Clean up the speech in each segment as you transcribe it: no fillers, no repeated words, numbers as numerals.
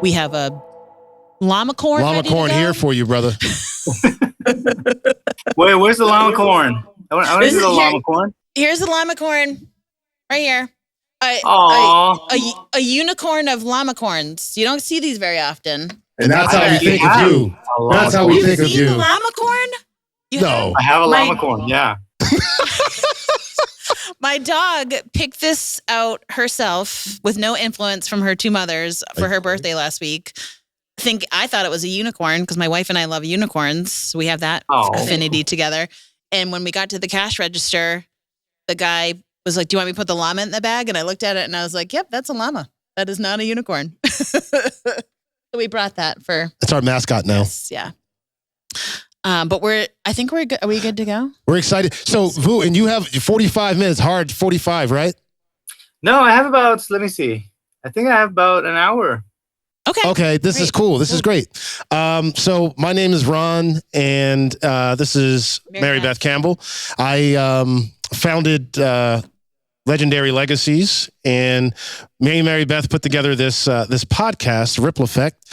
We have a llama corn. Llama corn here for you, brother. Wait, where's the llama corn? I want to see the llama corn. Here's the llama corn, right here. A unicorn of llama corns. You don't see these very often. And that's how we think of you. That's how we think of you. Llama corn? No. I have a llama corn, yeah. My dog picked this out herself with no influence from her two mothers for her birthday last week. I thought it was a unicorn because my wife and I love unicorns. So we have that affinity together. And when we got to the cash register, the guy was like, "Do you want me to put the llama in the bag?" And I looked at it and I was like, "Yep, that's a llama. That is not a unicorn." So we brought that for... It's our mascot now. Yes, yeah. But I think we're good. Are we good to go? We're excited. So, Vu, and you have 45 minutes, hard 45, right? No, I have about, let me see. I think I have about an hour. Okay, this is cool. This is great. So my name is Ron, and this is Marybeth Campbell. I founded Legendary Legacies, and me and Marybeth put together this podcast, Ripple Effect.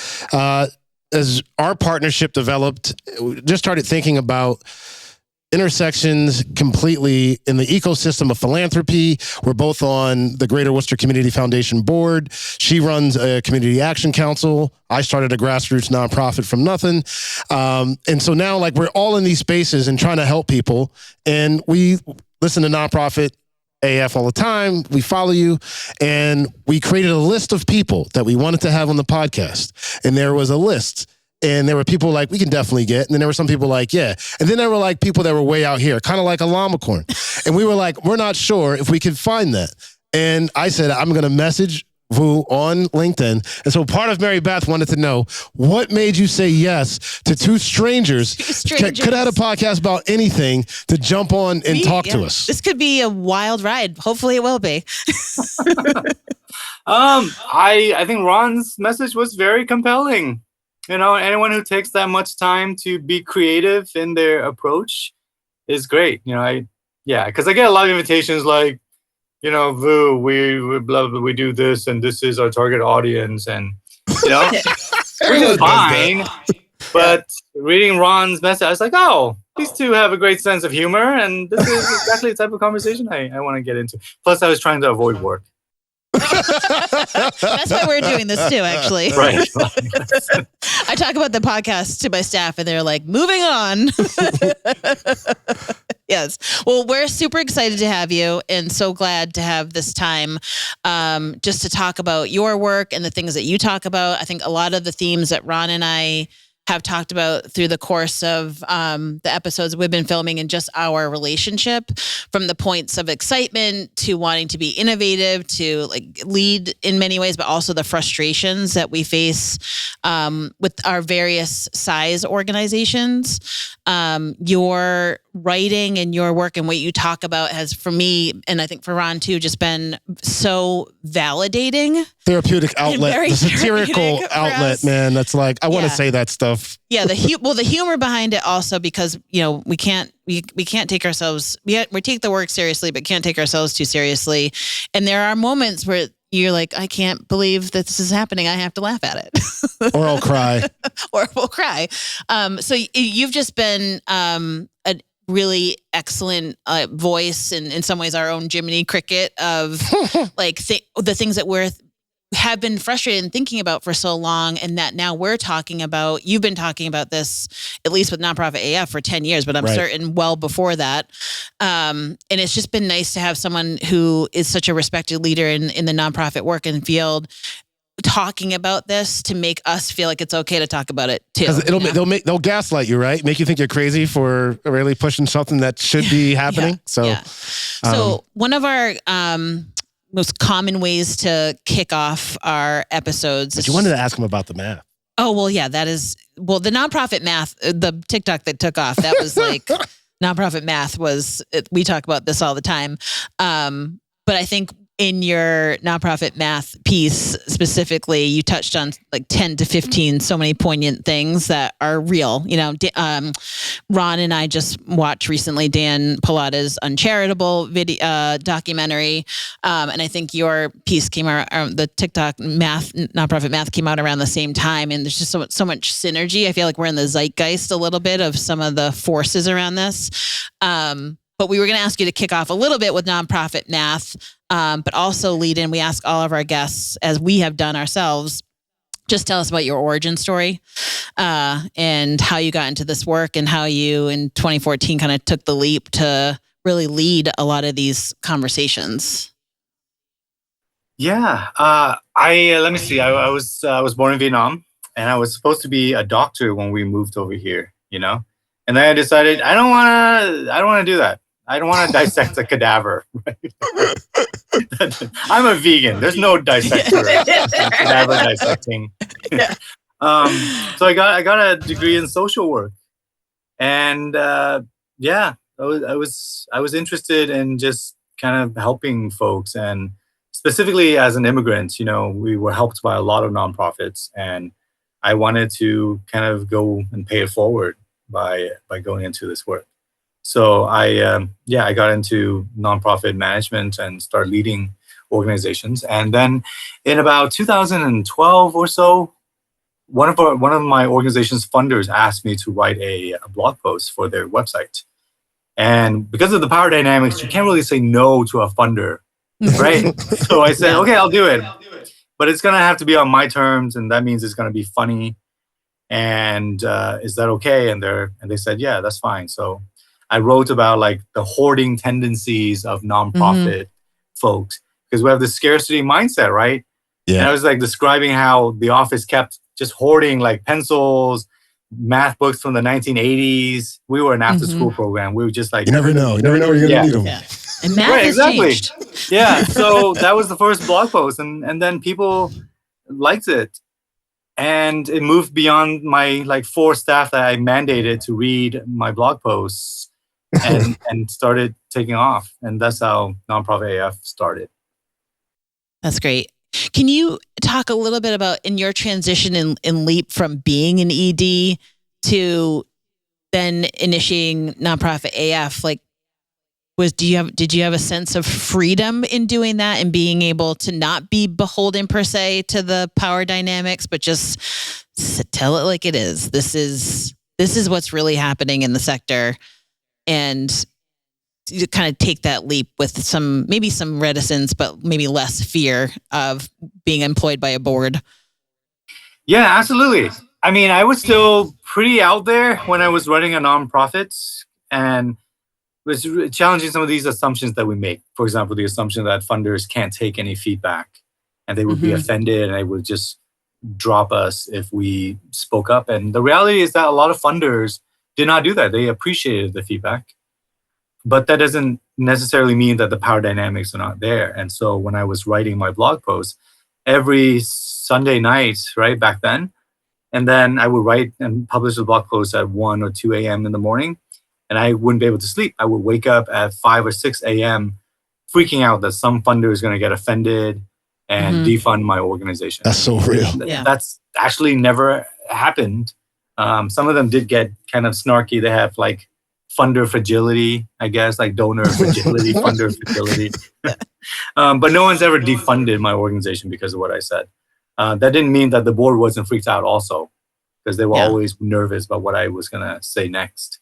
As our partnership developed, we just started thinking about intersections completely in the ecosystem of philanthropy. We're both on the Greater Worcester Community Foundation board. She runs a community action council. I started a grassroots nonprofit from nothing. And so now we're all in these spaces and trying to help people. And we listen to NonprofitAF all the time. We follow you. And we created a list of people that we wanted to have on the podcast. And there was a list. And there were people we can definitely get. And then there were some people yeah. And then there were people that were way out here, kind of like a llama corn. And we were we're not sure if we could find that. And I said, I'm going to message Vu on LinkedIn. And so part of Marybeth wanted to know, what made you say yes to two strangers, could have had a podcast about anything, to jump on and talk to us? This could be a wild ride. Hopefully it will be. I think Ron's message was very compelling. Anyone who takes that much time to be creative in their approach is great. Because I get a lot of invitations Vu, we do this, and this is our target audience, and which is fine. But reading Ron's message, I was like, oh, these two have a great sense of humor, and this is exactly the type of conversation I want to get into. Plus, I was trying to avoid work. That's why we're doing this too, actually. Right. I talk about the podcast to my staff and they're like, moving on. Yes. Well, we're super excited to have you and so glad to have this time just to talk about your work and the things that you talk about. I think a lot of the themes that Ron and I have talked about through the course of the episodes we've been filming and just our relationship, from the points of excitement to wanting to be innovative to lead in many ways, but also the frustrations that we face with our various size organizations. Your writing and your work and what you talk about has, for me, and I think for Ron too, just been so validating. Therapeutic outlet, the satirical outlet, man. That's I want to say that stuff. Yeah, the humor behind it also, because we can't take ourselves, we take the work seriously, but can't take ourselves too seriously. And there are moments where you're like, I can't believe that this is happening. I have to laugh at it. Or I'll cry. Or we'll cry. So you've just been a really excellent voice, and in some ways our own Jiminy Cricket of the things that have been frustrated and thinking about for so long, and that now we're talking about. You've been talking about this, at least with NonprofitAF, for 10 years, but I'm certain well before that. And it's just been nice to have someone who is such a respected leader in the nonprofit work and field talking about this, to make us feel like it's okay to talk about it too. Because they'll gaslight you, right? Make you think you're crazy for really pushing something that should be happening. So one of our most common ways to kick off our episodes. But you wanted to ask him about the math. Oh, well, yeah, that is, the nonprofit math, the TikTok that took off, that was nonprofit math we talk about this all the time. But I think in your nonprofit math piece specifically, you touched on like 10 to 15 so many poignant things that are real. You know, Ron and I just watched recently Dan Pallotta's Uncharitable video documentary, and I think your piece came out. The TikTok nonprofit math came out around the same time, and there's just so much synergy. I feel like we're in the zeitgeist a little bit of some of the forces around this. But we were going to ask you to kick off a little bit with nonprofit math, but also lead in. We ask all of our guests, as we have done ourselves, just tell us about your origin story and how you got into this work and how you in 2014 kind of took the leap to really lead a lot of these conversations. Yeah, let me see. I was born in Vietnam, and I was supposed to be a doctor when we moved over here. You know, and then I decided I don't want to do that. I don't want to dissect a cadaver. Right? I'm a vegan. There's no dissector, cadaver dissecting. So I got a degree in social work, and I was interested in just kind of helping folks, and specifically as an immigrant, you know, we were helped by a lot of nonprofits, and I wanted to kind of go and pay it forward by going into this work. So I got into nonprofit management and started leading organizations. And then in about 2012 or so, one of my organization's funders asked me to write a blog post for their website. And because of the power dynamics, you can't really say no to a funder, right? So I said, okay, I'll do it. But it's going to have to be on my terms, and that means it's going to be funny. And is that okay? And they said, yeah, that's fine. So I wrote about like the hoarding tendencies of nonprofit folks, because we have this scarcity mindset, right? Yeah. And I was like describing how the office kept just hoarding like pencils, math books from the 1980s. We were an after-school program. We were just like, you never know where you're going to need them. Yeah. And math has changed. Yeah. So that was the first blog post, and then people liked it. And it moved beyond my like 4 staff that I mandated to read my blog posts and started taking off. And that's how NonprofitAF started. That's great. Can you talk a little bit about in your transition in leap from being an ED to then initiating NonprofitAF? Like, did you have a sense of freedom in doing that and being able to not be beholden per se to the power dynamics, but just tell it like it is? This is what's really happening in the sector, and you kind of take that leap with maybe some reticence, but maybe less fear of being employed by a board. Yeah, absolutely. I mean, I was still pretty out there when I was running a nonprofit, and was challenging some of these assumptions that we make. For example, the assumption that funders can't take any feedback, and they would be offended, and they would just drop us if we spoke up. And the reality is that a lot of funders did not do that. They appreciated the feedback, but that doesn't necessarily mean that the power dynamics are not there. And so when I was writing my blog post every Sunday night, right back then, and then I would write and publish the blog post at 1 or 2 a.m. in the morning, and I wouldn't be able to sleep. I would wake up at 5 or 6 a.m. freaking out that some funder is going to get offended and defund my organization. That's so real. That's actually never happened. Some of them did get kind of snarky. They have like funder fragility, I guess, like donor fragility, funder fragility. But no one's ever defunded my organization because of what I said. That didn't mean that the board wasn't freaked out also, because they were always nervous about what I was going to say next.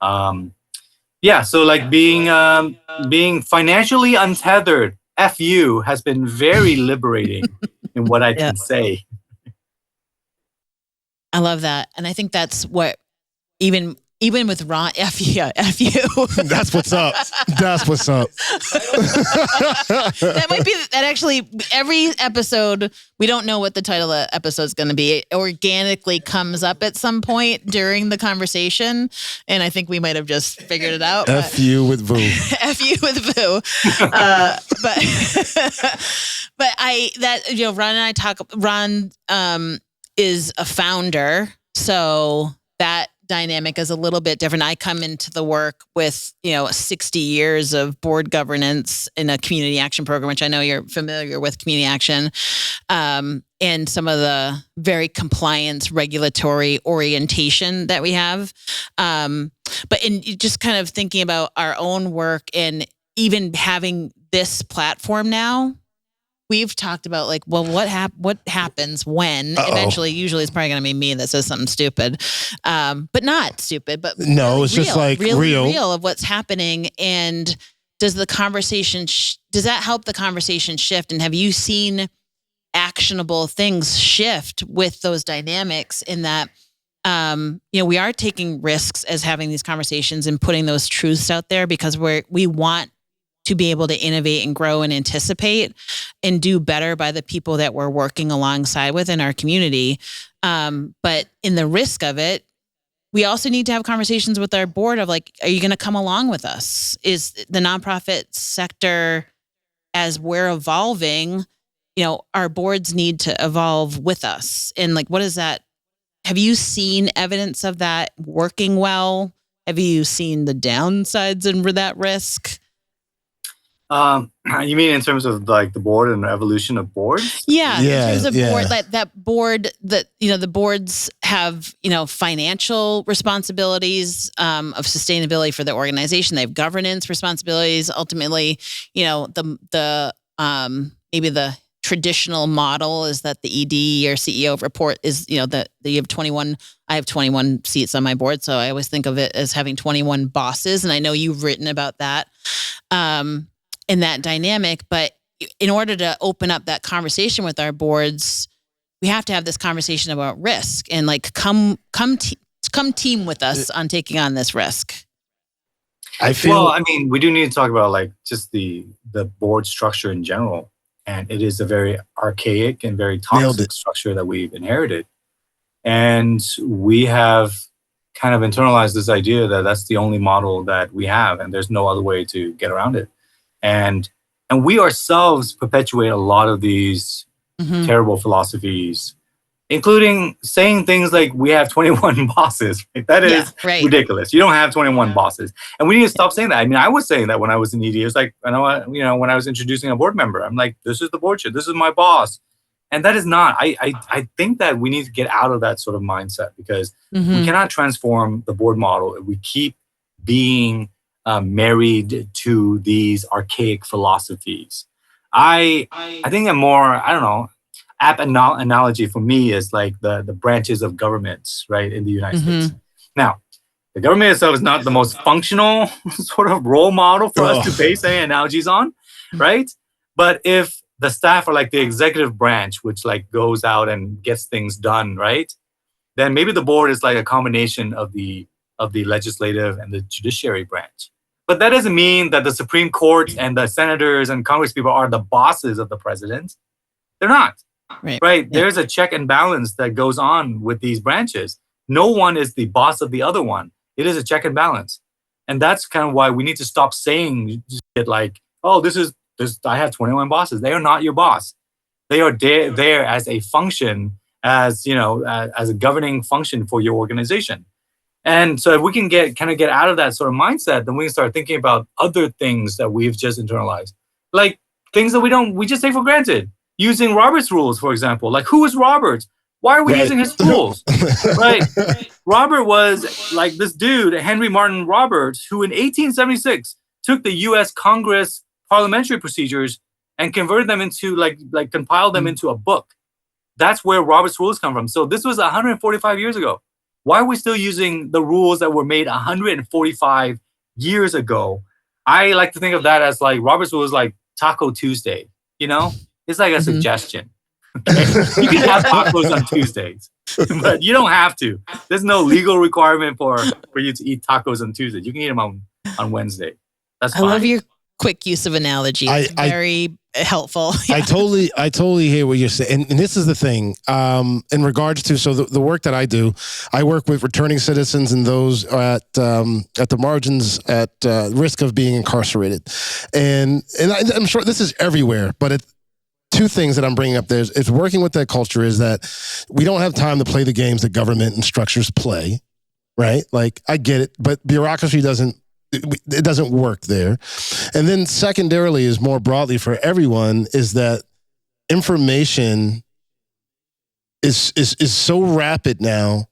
So like being financially untethered, FU, has been very liberating in what I can say. I love that. And I think that's what even with Ron, FU. That's what's up. That's what's up. That might be, that actually, every episode, we don't know what the title of the episode is going to be. It organically comes up at some point during the conversation. And I think we might have just figured it out. FU with Vu. FU with Vu. Ron and I talk, Ron is a founder. So that dynamic is a little bit different. I come into the work with, 60 years of board governance in a community action program, which I know you're familiar with community action, and some of the very compliance regulatory orientation that we have. But in just kind of thinking about our own work and even having this platform now, we've talked about like, well, what happens when eventually, usually it's probably going to be me that says something stupid, but not stupid, but no, really it's just like real of what's happening. And does the conversation, does that help the conversation shift? And have you seen actionable things shift with those dynamics in that, we are taking risks as having these conversations and putting those truths out there because we want to be able to innovate and grow and anticipate and do better by the people that we're working alongside with in our community. But in the risk of it, we also need to have conversations with our board of like, are you going to come along with us? Is the nonprofit sector, as we're evolving, our boards need to evolve with us. And like, what is that? Have you seen evidence of that working well? Have you seen the downsides and that risk? You mean in terms of like the board and the evolution of boards? Yeah. In terms of board, that board, that, the boards have, financial responsibilities, of sustainability for the organization. They have governance responsibilities. Ultimately, the maybe the traditional model is that the ED or CEO report is, that you have 21, I have 21 seats on my board. So I always think of it as having 21 bosses. And I know you've written about that. In that dynamic, but in order to open up that conversation with our boards, we have to have this conversation about risk and like come team with us on taking on this risk. We do need to talk about like just the board structure in general, and it is a very archaic and very toxic structure that we've inherited, and we have kind of internalized this idea that that's the only model that we have, and there's no other way to get around it. And we ourselves perpetuate a lot of these terrible philosophies, including saying things like we have 21 bosses. Right? That is ridiculous. You don't have 21 bosses. And we need to stop saying that. I mean, I was saying that when I was in ED. It was like, when I was introducing a board member, I'm like, this is the board chair. This is my boss. And that is not. I think that we need to get out of that sort of mindset because we cannot transform the board model if we keep being married to these archaic philosophies. I think a more, apt analogy for me is like the branches of governments, right, in the United States. Now, the government itself is not the most functional sort of role model for us to base any analogies on, right? But if the staff are like the executive branch, which like goes out and gets things done, right? Then maybe the board is like a combination of the legislative and the judiciary branch. But that doesn't mean that the Supreme Court and the senators and congresspeople are the bosses of the president. They're not, right? Yeah. There's a check and balance that goes on with these branches. No one is the boss of the other one. It is a check and balance. And that's kind of why we need to stop saying it like, oh, I have 21 bosses. They are not your boss. They are there as a function, as a governing function for your organization. And so if we can get out of that sort of mindset, then we can start thinking about other things that we've just internalized. Like things that we just take for granted. Using Robert's rules, for example. Like, who is Robert? Why are we using his rules? Right. Robert was like this dude, Henry Martin Roberts, who in 1876 took the U.S. Congress parliamentary procedures and converted them into like compiled them into a book. That's where Robert's rules come from. So this was 145 years ago. Why are we still using the rules that were made 145 years ago? I like to think of that as like Robert's rules, like Taco Tuesday. It's like a suggestion. Okay? You can have tacos on Tuesdays, but you don't have to. There's no legal requirement for you to eat tacos on Tuesdays. You can eat them on Wednesday. That's fine. I love your quick use of analogy. It's very helpful. Yeah. I totally hear what you're saying. And this is the thing, in regards to, so the work that I do, I work with returning citizens and those at the margins at risk of being incarcerated. And I'm sure this is everywhere, but two things that I'm bringing up there is working with that culture is that we don't have time to play the games that government and structures play. right? Like, I get it, but bureaucracy doesn't work there. And then secondarily is more broadly for everyone is that information is so rapid now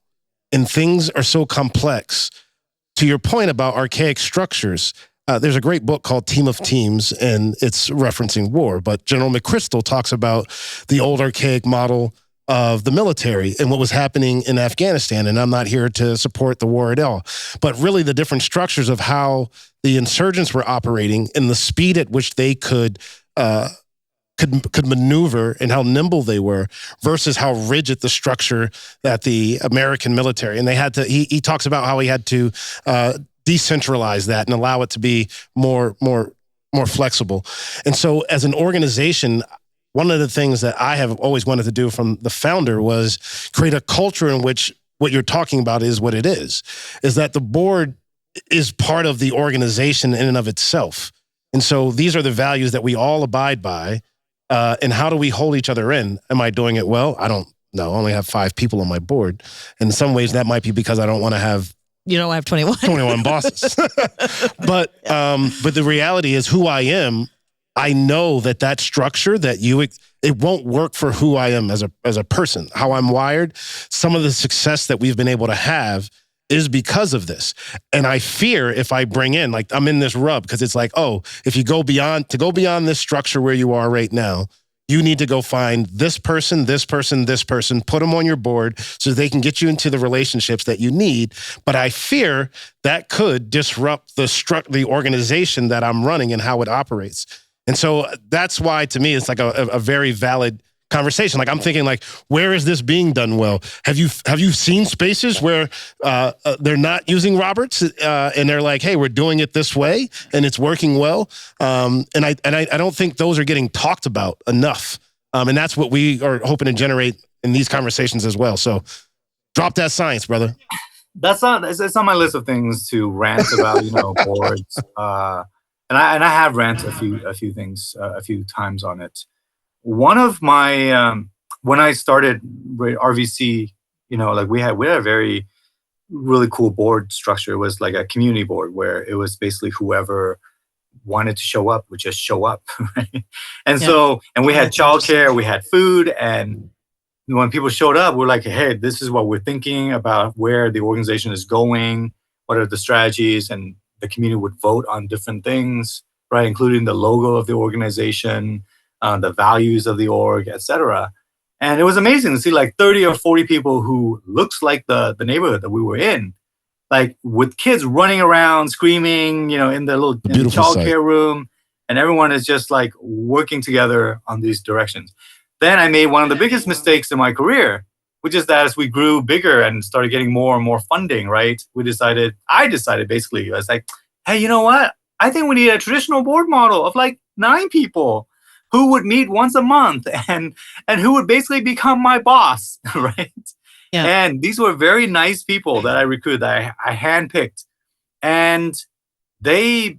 and things are so complex. To your point about archaic structures, there's a great book called Team of Teams, and it's referencing war, but General McChrystal talks about the old archaic model of the military and what was happening in Afghanistan. And I'm not here to support the war at all, but really the different structures of how the insurgents were operating and the speed at which they could maneuver and how nimble they were versus how rigid the structure that the American military, and they had to, he talks about how he had to decentralize that and allow it to be more flexible. And so as an organization, one of the things that I have always wanted to do from the founder was create a culture in which what you're talking about is what it is that the board is part of the organization in and of itself. And so these are the values that we all abide by. And how do we hold each other in? Am I doing it well? I don't know. I only have 5 people on my board. And in some ways that might be because I don't want to have... You don't have 21 bosses. But the reality is who I am, I know that structure that it won't work for who I am as a person, how I'm wired. Some of the success that we've been able to have is because of this. And I fear if I bring in, like I'm in this rub because it's like, oh, if you go beyond this structure where you are right now, you need to go find this person, this person, this person, put them on your board so they can get you into the relationships that you need. But I fear that could disrupt the organization that I'm running and how it operates. And so that's why, to me, it's like a very valid conversation. Like I'm thinking, like, where is this being done well? Have you seen spaces where they're not using Roberts and they're like, hey, we're doing it this way and it's working well? And I don't think those are getting talked about enough. And that's what we are hoping to generate in these conversations as well. So drop that science, brother. It's on my list of things to rant about, boards. And I have ranted a few times on it. One of my when I started RVC, like we had a very really cool board structure. It was like a community board where it was basically whoever wanted to show up would just show up, right? And we had childcare, we had food, and when people showed up, we're like, hey, this is what we're thinking about where the organization is going, what are the strategies, and the community would vote on different things, right, including the logo of the organization, the values of the org, etc. And it was amazing to see like 30 or 40 people who looks like the neighborhood that we were in, like with kids running around, screaming, in the little childcare room, and everyone is just like working together on these directions. Then I made one of the biggest mistakes in my career, which is that as we grew bigger and started getting more and more funding, right, I decided basically, I was like, hey, you know what? I think we need a traditional board model of like 9 people who would meet once a month and who would basically become my boss, right? Yeah. And these were very nice people that I recruited, that I handpicked. And they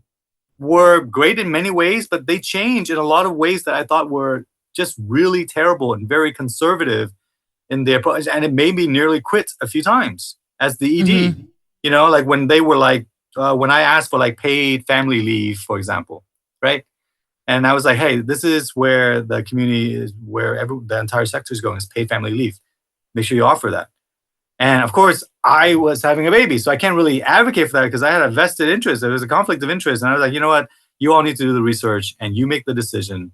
were great in many ways, but they changed in a lot of ways that I thought were just really terrible and very conservative in their approach. And it made me nearly quit a few times as the ED. Mm-hmm. Like when they were like, when I asked for like paid family leave, for example, right? And I was like, hey, this is where the community is, where the entire sector is going, is paid family leave. Make sure you offer that. And of course, I was having a baby, so I can't really advocate for that because I had a vested interest. There was a conflict of interest. And I was like, you know what? You all need to do the research and you make the decision.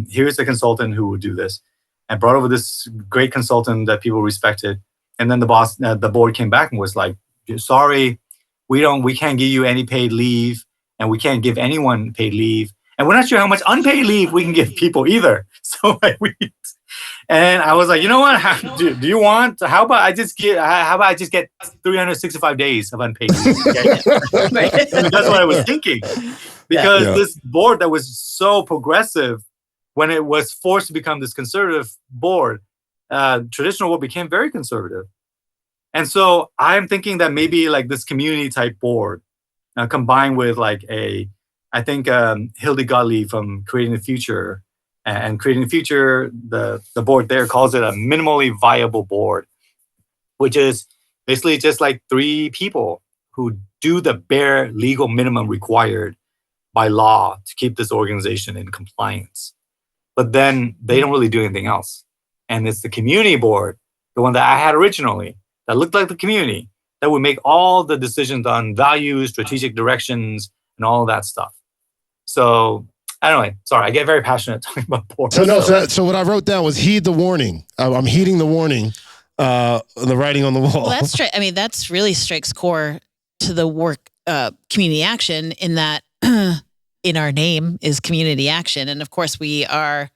Here's the consultant who would do this. And brought over this great consultant that people respected. And then the board came back and was like, sorry, we can't give you any paid leave, and we can't give anyone paid leave. And we're not sure how much unpaid leave we can give people either. So and I was like, you know what? Do you want? How about I just get 365 days of unpaid leave? Okay? That's what I was thinking, because this board that was so progressive, when it was forced to become this conservative board, traditional board became very conservative. And so I'm thinking that maybe like this community type board, combined with like I think Hildy Gottlieb from Creating the Future, and Creating the Future, the board there calls it a minimally viable board, which is basically just like 3 people who do the bare legal minimum required by law to keep this organization in compliance. But then they don't really do anything else. And it's the community board, the one that I had originally, that looked like the community, that would make all the decisions on values, strategic directions, and all that stuff. So anyway, sorry, I get very passionate talking about boards. So what I wrote down was heed the warning. I'm heeding the warning, the writing on the wall. Well, that's true. I mean, that's really strikes core to the work, community action, in that in our name is community action. And of course we are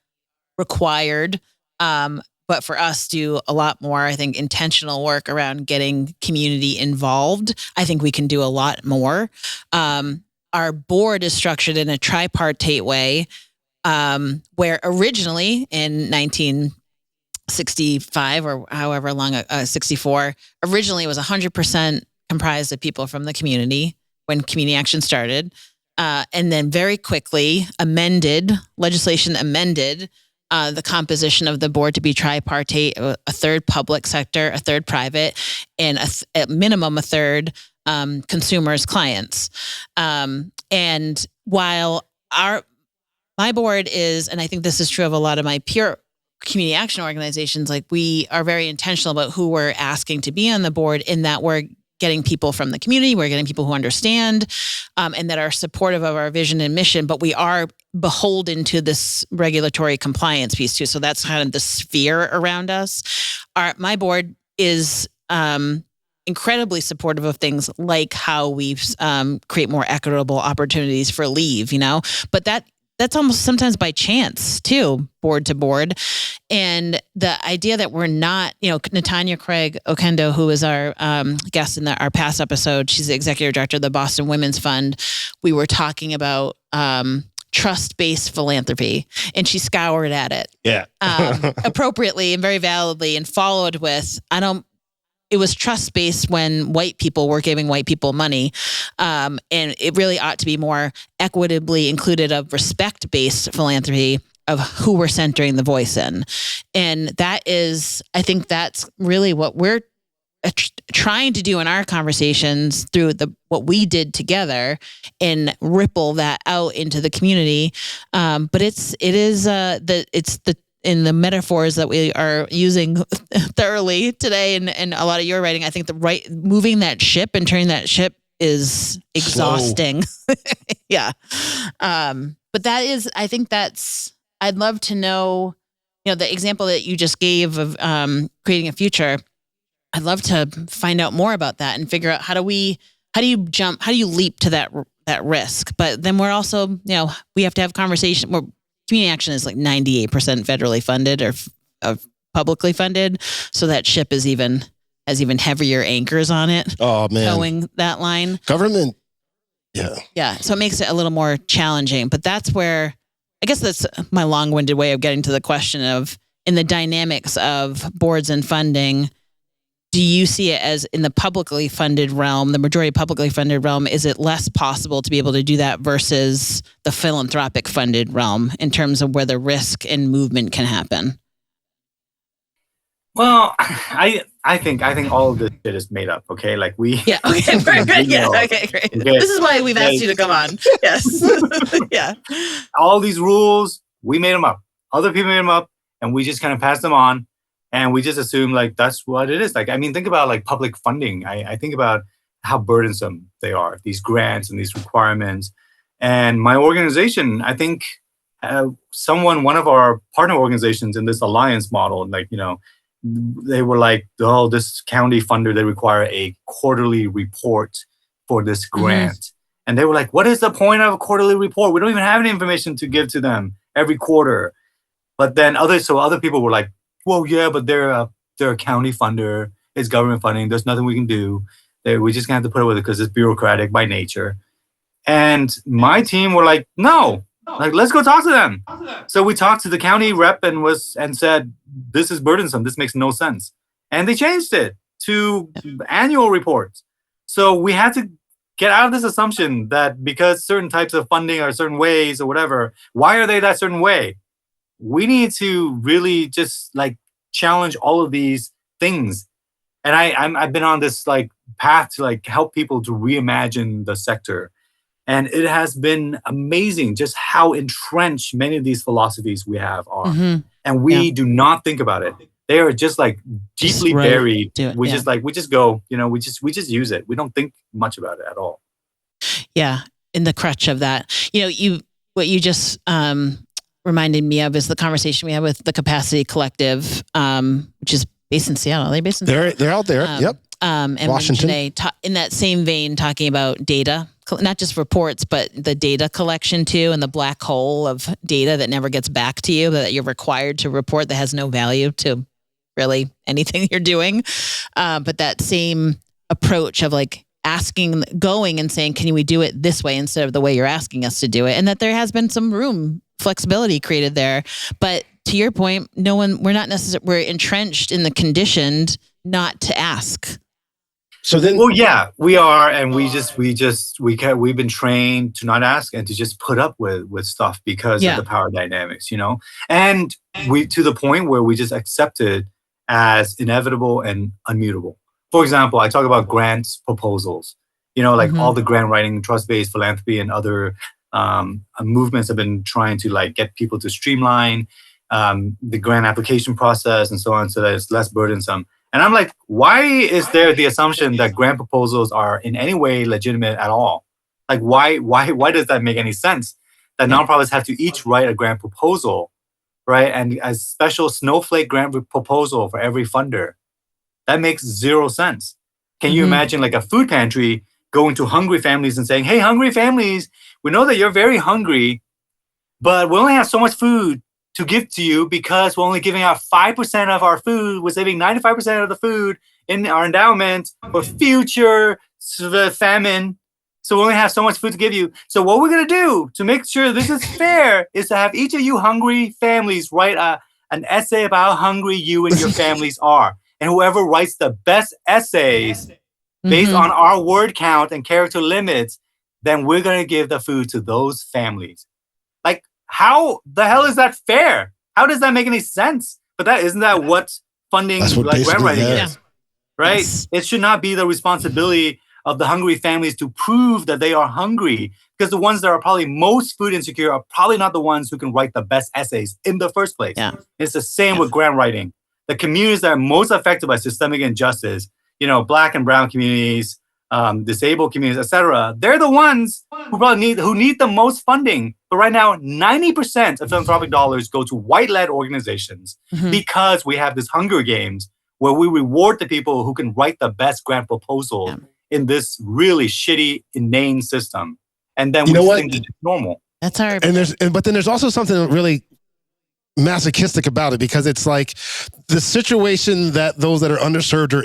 required, but for us do a lot more, I think, intentional work around getting community involved. I think we can do a lot more. Our board is structured in a tripartite way, where originally in 1965 or however long, 64, originally it was 100% comprised of people from the community when community action started. And then very quickly legislation amended the composition of the board to be tripartite, a third public sector, a third private, and at minimum a third consumers, clients. And while my board is, and I think this is true of a lot of my peer community action organizations, like we are very intentional about who we're asking to be on the board, in that we're getting people from the community, we're getting people who understand and that are supportive of our vision and mission, but we are beholden to this regulatory compliance piece too. So that's kind of the sphere around us. My board is incredibly supportive of things like how we create more equitable opportunities for leave, but that's almost sometimes by chance too, board to board. And the idea that we're not, Natanya Craig Okendo, who is our guest in our past episode, she's the executive director of the Boston Women's Fund. We were talking about trust-based philanthropy, and she scoured at it. Yeah. Appropriately and very validly, and followed with, it was trust-based when white people were giving white people money. And it really ought to be more equitably included of respect-based philanthropy, of who we're centering the voice in. And I think that's really what we're trying to do in our conversations through what we did together, and ripple that out into the community. But in the metaphors that we are using thoroughly today, and a lot of your writing, I think moving that ship and turning that ship is exhausting. Yeah. But I'd love to know, the example that you just gave of creating a future. I'd love to find out more about that and figure out how do you leap to that risk? But then we're also, we have to have conversation where community action is like 98% federally funded or publicly funded. So that ship has even heavier anchors on it. Oh man. Towing that line. Government. Yeah. Yeah. So it makes it a little more challenging, but that's where, I guess that's my long-winded way of getting to the question of, in the dynamics of boards and funding, do you see it as in the publicly funded realm, the majority publicly funded realm, is it less possible to be able to do that versus the philanthropic funded realm in terms of where the risk and movement can happen? Well, I think all of this shit is made up. Okay, like we. Yeah. Okay. Very good. Yeah. Okay. Great. Okay. This is why we've asked you to come on. Yes. Yeah. All these rules, we made them up. Other people made them up, and we just kind of passed them on, and we just assume like that's what it is. Like, I mean, think about like public funding. I think about how burdensome they are. These grants and these requirements, and my organization. I think one of our partner organizations in this alliance model, like they were like, oh, this county funder, they require a quarterly report for this grant. Mm-hmm. And they were like, what is the point of a quarterly report? We don't even have any information to give to them every quarter. But then other people were like, well, yeah, but they're a county funder. It's government funding. There's nothing we can do. We just have to put up with it because it's bureaucratic by nature. And my team were like, no. Like, let's go talk to them. So we talked to the county rep and said, this is burdensome. This makes no sense. And they changed it to annual reports. So we had to get out of this assumption that because certain types of funding are certain ways or whatever, why are they that certain way? We need to really just like challenge all of these things And I've been on this like path to like help people to reimagine the sector. And it has been amazing just how entrenched many of these philosophies we have are. Mm-hmm. And we do not think about it. They are just like deeply buried. We just go, you know, we just use it. We don't think much about it at all. Yeah. In the crutch of that, you know, what you just reminded me of is the conversation we had with the Capacity Collective, which is based in Seattle. Are they based in Seattle? They're out there. Yep. And Washington. in that same vein, talking about data, not just reports, but the data collection too, and the black hole of data that never gets back to you, that you're required to report, that has no value to really anything you're doing. But that same approach of like going and saying, can we do it this way instead of the way you're asking us to do it? And that there has been some flexibility created there. But to your point, we're entrenched in the conditioned not to ask. So then, well, yeah, we are, and we've been trained to not ask and to just put up with stuff because of the power dynamics, you know, and we to the point where we just accept it as inevitable and unmutable. For example, I talk about grants proposals, you know, like all the grant writing, trust-based philanthropy, and other movements have been trying to like get people to streamline the grant application process and so on, so that it's less burdensome. And I'm like, why is there the assumption that grant proposals are in any way legitimate at all? Like, why does that make any sense? That nonprofits have to each write a grant proposal, right? And a special snowflake grant proposal for every funder. That makes zero sense. Can you imagine like a food pantry going to hungry families and saying, hey, hungry families, we know that you're very hungry, but we only have so much food to give to you because we're only giving out 5% of our food. We're saving 95% of the food in our endowment for future famine. So we only have so much food to give you. So what we're going to do to make sure this is fair is to have each of you hungry families write an essay about how hungry you and your families are. And whoever writes the best essays based on our word count and character limits, then we're going to give the food to those families. Like, how the hell is that fair? How does that make any sense? But isn't that what funding, like grant writing is, right? Yes. It should not be the responsibility of the hungry families to prove that they are hungry, because the ones that are probably most food insecure are probably not the ones who can write the best essays in the first place. Yeah. It's the same with grant writing. The communities that are most affected by systemic injustice, you know, Black and brown communities, disabled communities, etc., they're the ones who probably need the most funding. But right now, 90% of philanthropic dollars go to white-led organizations because we have this Hunger Games where we reward the people who can write the best grant proposal in this really shitty, inane system. And then we think it's normal. That's our. But then there's also something really masochistic about it, because it's like the situation that those that are underserved are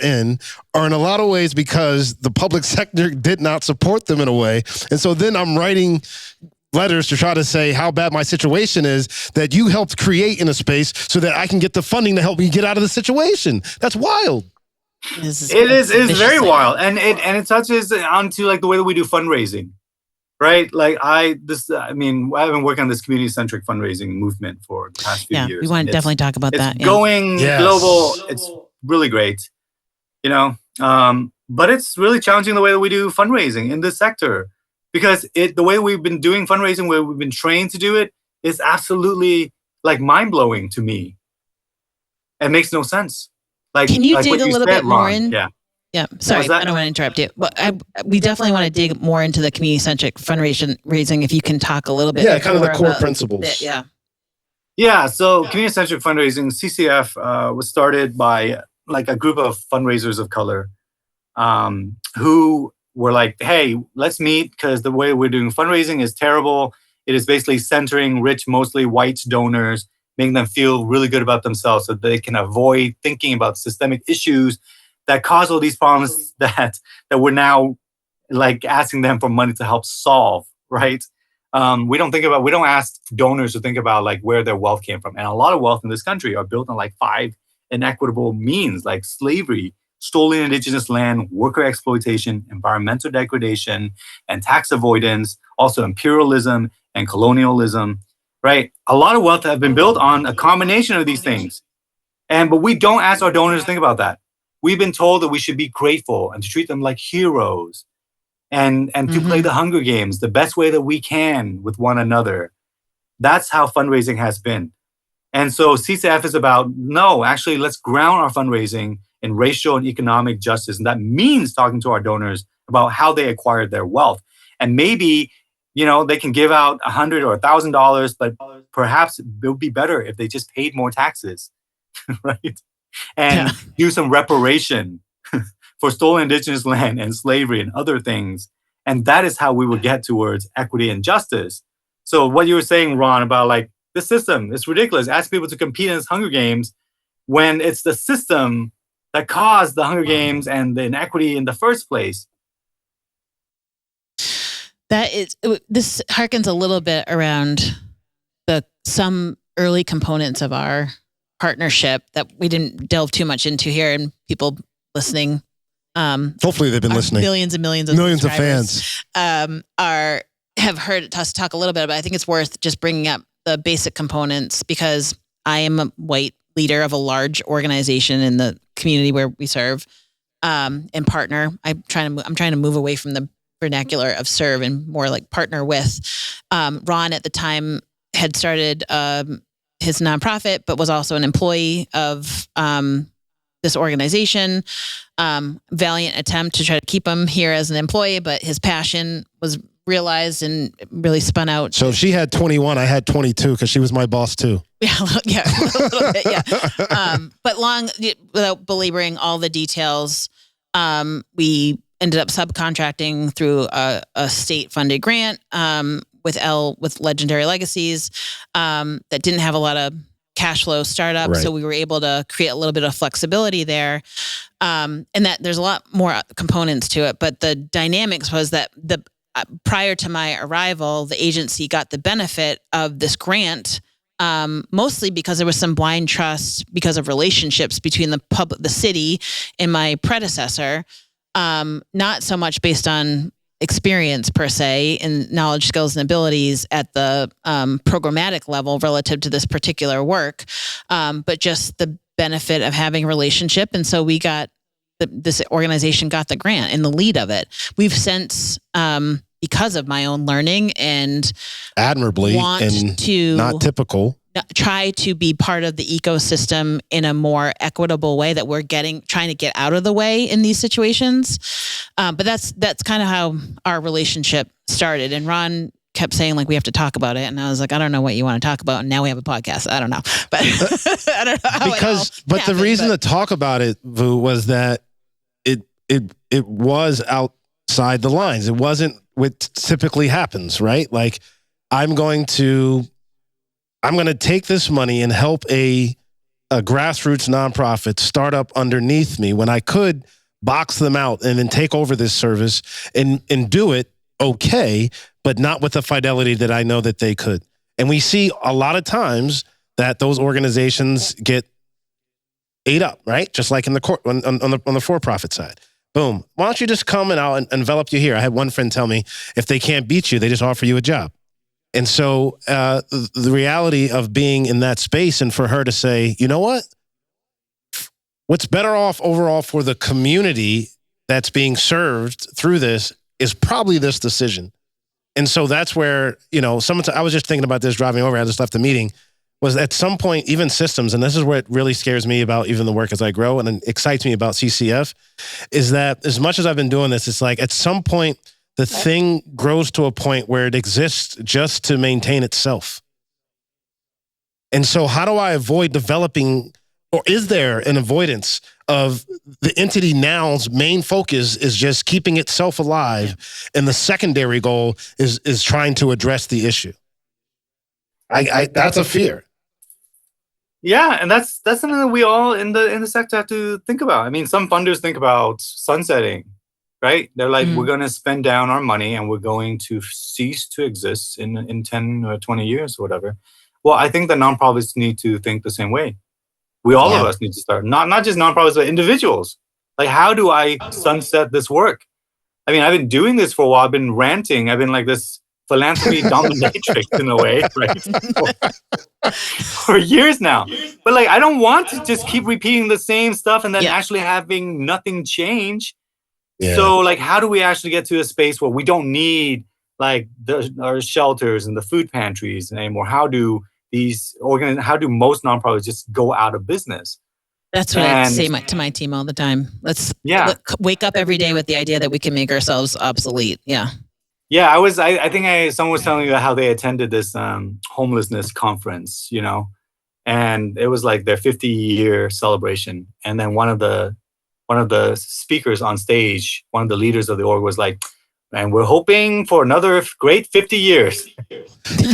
in a lot of ways because the public sector did not support them in a way. And so then I'm writing letters to try to say how bad my situation is that you helped create in a space so that I can get the funding to help me get out of the situation. That's wild. It is very wild. And it touches onto like the way that we do fundraising. Right, like I've been working on this community-centric fundraising movement for the past few years. We want to definitely talk about that. It's going global. It's really great, you know. But it's really challenging the way that we do fundraising in this sector, because the way we've been doing fundraising, where we've been trained to do it, is absolutely like mind-blowing to me. It makes no sense. Like, can you dig a little bit more in? Yeah, sorry, I don't want to interrupt you. But we definitely want to dig more into the community-centric fundraising. If you can talk a little bit. Yeah, kind of the core principles. Yeah. So community-centric fundraising, CCF, was started by like a group of fundraisers of color who were like, hey, let's meet, because the way we're doing fundraising is terrible. It is basically centering rich, mostly white donors, making them feel really good about themselves so they can avoid thinking about systemic issues that cause all these problems that we're now like asking them for money to help solve, right? We don't ask donors to think about like where their wealth came from. And a lot of wealth in this country are built on like 5 inequitable means, like slavery, stolen indigenous land, worker exploitation, environmental degradation, and tax avoidance, also imperialism and colonialism, right? A lot of wealth have been built on a combination of these things. But we don't ask our donors to think about that. we've been told that we should be grateful and to treat them like heroes and to play the Hunger Games the best way that we can with one another. That's how fundraising has been. And so CCF is about, no, actually, let's ground our fundraising in racial and economic justice. And that means talking to our donors about how they acquired their wealth. And maybe, they can give out $100 or $1,000, but perhaps it would be better if they just paid more taxes, right? And do some reparation for stolen indigenous land and slavery and other things. And that is how we would get towards equity and justice. So what you were saying, Ron, about like the system, it's ridiculous. Ask people to compete in this Hunger Games when it's the system that caused the Hunger Games and the inequity in the first place. This harkens a little bit around some early components of our partnership that we didn't delve too much into here, and people listening, hopefully they've been listening. Millions of fans have heard us talk a little bit about. I think it's worth just bringing up the basic components because I am a white leader of a large organization in the community where we serve and partner. I'm trying to move away from the vernacular of serve and more like partner with. Ron at the time had started his nonprofit, but was also an employee of this organization. Valiant attempt to try to keep him here as an employee, but his passion was realized and really spun out. So if she had 21, I had 22 because she was my boss too. Yeah, a little bit, yeah. But without belaboring all the details, we ended up subcontracting through a state-funded grant with Legendary Legacies that didn't have a lot of cash flow startup. Right. So we were able to create a little bit of flexibility there. And that there's a lot more components to it. But the dynamics was that prior to my arrival, the agency got the benefit of this grant, mostly because there was some blind trust because of relationships between the city and my predecessor. Not so much based on experience per se and knowledge, skills, and abilities at the programmatic level relative to this particular work, but just the benefit of having a relationship. And so we got this organization got the grant in the lead of it. We've since, because of my own learning and admirably and not typical, try to be part of the ecosystem in a more equitable way that we're trying to get out of the way in these situations. But that's kind of how our relationship started. And Ron kept saying like, we have to talk about it. And I was like, I don't know what you want to talk about. And now we have a podcast. I don't know, but I don't know how the reason to talk about it, Vu, was that it was outside the lines. It wasn't what typically happens, right? Like I'm going to take this money and help a grassroots nonprofit start up underneath me when I could box them out and then take over this service and do it okay, but not with the fidelity that I know that they could. And we see a lot of times that those organizations get ate up, right? Just like in the court on the for-profit side. Boom. Why don't you just come and I'll envelop you here? I had one friend tell me if they can't beat you, they just offer you a job. And so the reality of being in that space and for her to say, you know what? What's better off overall for the community that's being served through this is probably this decision. And so that's where, I was just thinking about this driving over. I just left the meeting. Was at some point, even systems, and this is where it really scares me about even the work as I grow and it excites me about CCF, is that as much as I've been doing this, it's like at some point, the thing grows to a point where it exists just to maintain itself. And so how do I avoid developing, or is there an avoidance of the entity now's main focus is just keeping itself alive and the secondary goal is trying to address the issue? That's a fear. Yeah, and that's something that we all in the sector have to think about. I mean, some funders think about sunsetting, right? They're like, we're going to spend down our money and we're going to cease to exist in 10 or 20 years or whatever. Well, I think the nonprofits need to think the same way. All of us need to start, not just nonprofits, but individuals. Like, how do I sunset this work? I mean, I've been doing this for a while. I've been ranting. I've been like this philanthropy dominatrix in a way, right? For years now. But like, I don't want to just keep repeating the same stuff and then actually having nothing change. Yeah. So like, how do we actually get to a space where we don't need like our shelters and the food pantries anymore? How do most nonprofits just go out of business? That's what I say to my team all the time. Let's wake up every day with the idea that we can make ourselves obsolete. Yeah. Yeah, I think someone was telling me about how they attended this homelessness conference, you know, and it was like their 50-year celebration. And then one of the speakers on stage, one of the leaders of the org was like, and we're hoping for another great 50 years.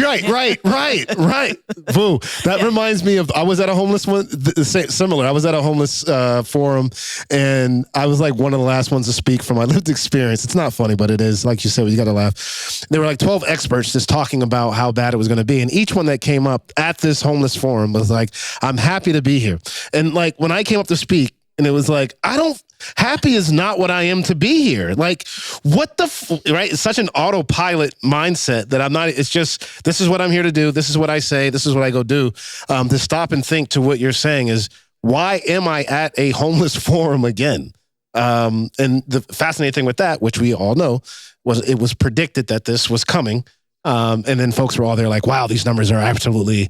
Right. Boo. That reminds me of, I was at a homeless one, similar. I was at a homeless forum, and I was like one of the last ones to speak from my lived experience. It's not funny, but it is. Like you said, you got to laugh. There were like 12 experts just talking about how bad it was going to be. And each one that came up at this homeless forum was like, I'm happy to be here. And like when I came up to speak, and it was like, happy is not what I am to be here. Like, what right? It's such an autopilot mindset that I'm not, it's just, this is what I'm here to do. This is what I say. This is what I go do. To stop and think to what you're saying is, why am I at a homeless forum again? And the fascinating thing with that, which we all know, was it was predicted that this was coming. And then folks were all there like, wow, these numbers are absolutely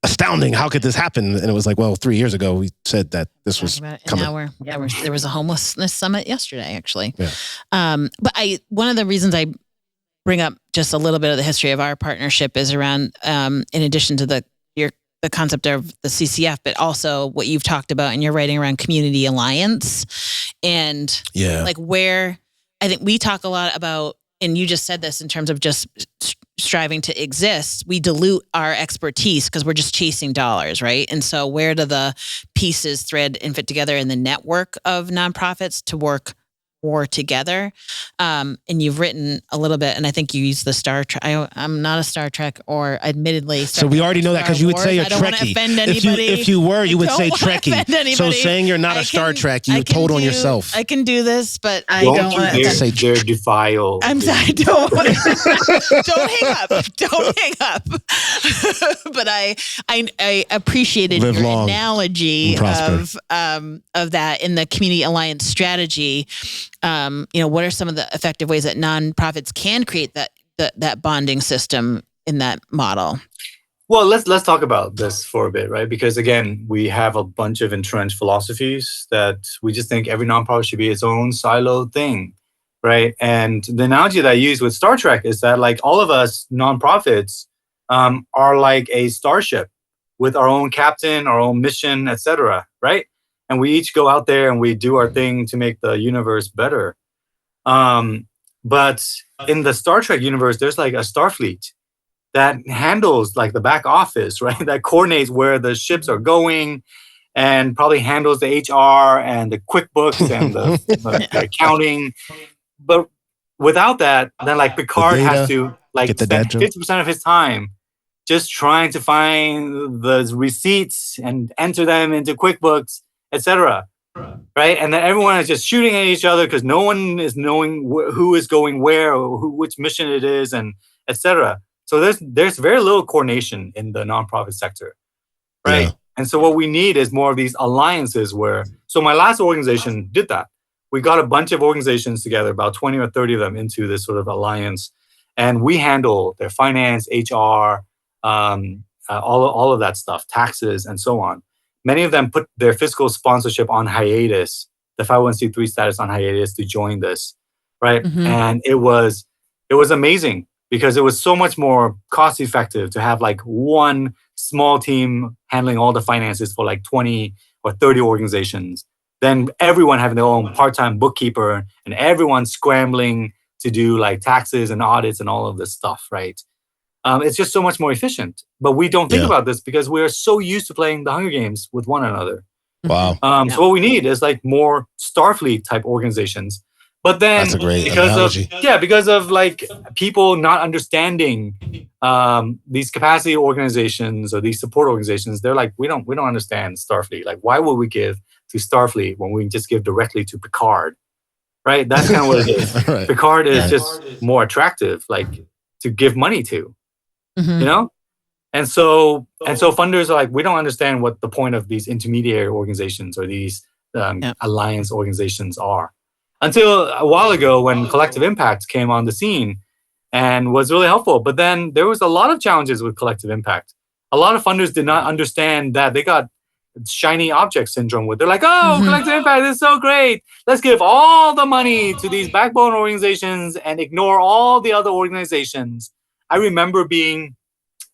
astounding. How could this happen? And it was like, well, 3 years ago, we said that this was coming. Now there was a homelessness summit yesterday, actually. Yeah. But one of the reasons I bring up just a little bit of the history of our partnership is around, in addition to the concept of the CCF, but also what you've talked about in your writing around Community Alliance, and like where I think we talk a lot about, and you just said this in terms of just striving to exist, we dilute our expertise because we're just chasing dollars, right? And so where do the pieces thread and fit together in the network of nonprofits to work more together? And you've written a little bit, and I think you use the Star Trek. I'm not a Star Trek, or admittedly. So we already know that because you would say you're Trekkie. If you were, you would say Trekkie. So saying you're not a Star Trek, you told on yourself. I can do this, but I don't want to say they're defiled. I'm sorry. Don't hang up. Don't hang up. But I appreciated your analogy of that in the Community Alliance strategy. What are some of the effective ways that nonprofits can create that bonding system in that model? Well, let's talk about this for a bit, right? Because again, we have a bunch of entrenched philosophies that we just think every nonprofit should be its own siloed thing, right? And the analogy that I use with Star Trek is that like all of us nonprofits are like a starship with our own captain, our own mission, etc., right? And we each go out there and we do our thing to make the universe better. But in the Star Trek universe, there's like a Starfleet that handles like the back office, right? That coordinates where the ships are going and probably handles the HR and the QuickBooks and the accounting. But without that, then like Picard has to like spend 50% of his time just trying to find the receipts and enter them into QuickBooks, etc. Right? And then everyone is just shooting at each other because no one is knowing who is going where or which mission it is, and etc. So there's very little coordination in the nonprofit sector, right? Yeah. And so what we need is more of these alliances so my last organization did that. We got a bunch of organizations together, about 20 or 30 of them, into this sort of alliance. And we handle their finance, HR, all of that stuff, taxes, and so on. Many of them put their fiscal sponsorship on hiatus, the 501c3 status on hiatus to join this, right? Mm-hmm. And it was amazing because it was so much more cost effective to have like one small team handling all the finances for like 20 or 30 organizations than everyone having their own part-time bookkeeper and everyone scrambling to do like taxes and audits and all of this stuff, right? It's just so much more efficient. But we don't think about this because we're so used to playing the Hunger Games with one another. Wow. So what we need is like more Starfleet type organizations. But then that's a great analogy. Because of like people not understanding these capacity organizations or these support organizations, they're like, we don't understand Starfleet. Like, why would we give to Starfleet when we can just give directly to Picard? Right? That's kind of what it is. Right. Picard is just more attractive. Like, to give money to, Mhm. you know? And so funders are like, we don't understand what the point of these intermediary organizations or these alliance organizations are. Until a while ago when Collective Impact came on the scene and was really helpful. But then there was a lot of challenges with Collective Impact. A lot of funders did not understand that. They got shiny object syndrome where they're like, oh, Collective Impact is so great. Let's give all the money to these backbone organizations and ignore all the other organizations. I remember being